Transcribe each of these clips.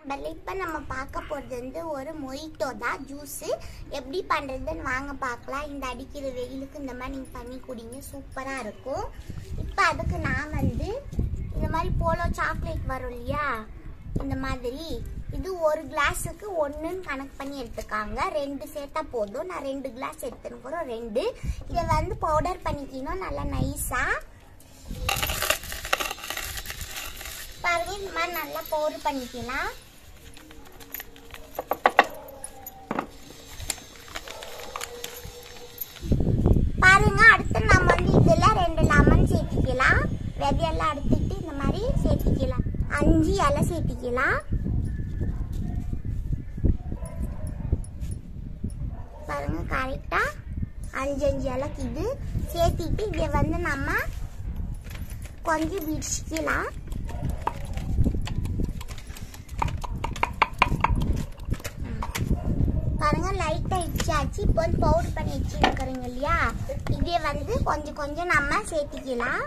இப்போ நம்ம பார்க்க போகிறது வந்து ஒரு மொய்ட்டோ தான் ஜூஸ். எப்படி பண்ணுறதுன்னு வாங்க பார்க்கலாம். இந்த அடிக்கிற வெயிலுக்கு இந்த மாதிரி நீங்கள் பண்ணி குடிங்க, சூப்பராக இருக்கும். இப்போ அதுக்கு நான் வந்து இந்த மாதிரி போலோ சாக்லேட் வரும் இல்லையா, இந்த மாதிரி இது ஒரு கிளாஸுக்கு 1ன்னு கணக்கு பண்ணி எடுத்துக்காங்க. 2 சேர்த்தா போதும். நான் 2 கிளாஸ் எடுத்துன்னு போகிறோம். 2 இதை வந்து பவுடர் பண்ணிக்கணும் நல்லா நைஸாக. பாருங்க, இந்த மாதிரி நல்லா பவுடர் பண்ணிக்கலாம். பாருங்க, அடுத்து நம்ம வந்து இதில் 2 லெமன் சேர்த்திக்கலாம். விதையெல்லாம் எடுத்துட்டு இந்த மாதிரி சேர்த்திக்கலாம். 5 இலை சேர்த்திக்கலாம். பாருங்க, கரெக்டா 5 இலைக்கு இது சேர்த்திட்டு இதை வந்து நம்ம கொஞ்சம் விரிச்சிக்கலாம். பாருங்க, லைட்டா இடிச்சாச்சு. இப்போ வந்து பவுடர் பண்ணி வச்சுருக்கிறீங்க இல்லையா, இதே வந்து கொஞ்சம் கொஞ்சம் நம்ம சேர்த்திக்கலாம்.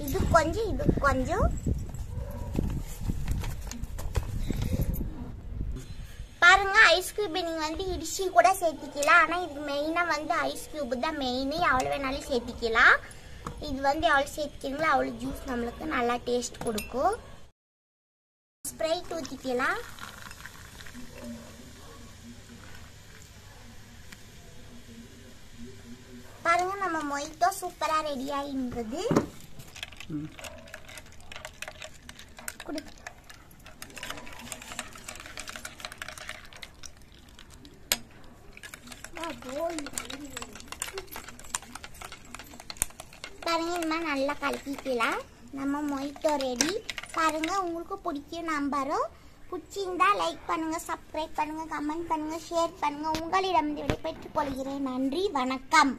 இது கொஞ்சம் இது கொஞ்சம். பாருங்க, ஐஸ் கியூப் நீங்க வந்து இடிச்சி கூட சேர்த்திக்கலாம். ஆனா இதுக்கு மெயினா வந்து ஐஸ் கியூப் தான் மெயின். எவ்வளவு வேணாலும் சேர்த்திக்கலாம். இது வந்து எவ்வளவு சேர்த்திக்கிறீங்களோ அவ்வளவு ஜூஸ் நம்மளுக்கு நல்லா டேஸ்ட் கொடுக்கும். ஸ்ப்ரைட் ஊத்திக்கலாம். பாருங்க, நம்ம மொய்ட்டோ சூப்பரா ரெடி ஆகின்றது. பாருங்க, இந்த மாதிரி நல்லா கலக்கிக்கலாம். நம்ம மொய்ட்டோ ரெடி. பாருங்க, உங்களுக்கு பிடிக்கும் நம்புறோம். பிடிச்சிருந்தா லைக் பண்ணுங்க, சப்ஸ்கிரைப் பண்ணுங்க, கமெண்ட் பண்ணுங்க, ஷேர் பண்ணுங்க. உங்களிடம் விடைபெற்றுக் கொள்கிறேன். நன்றி, வணக்கம்.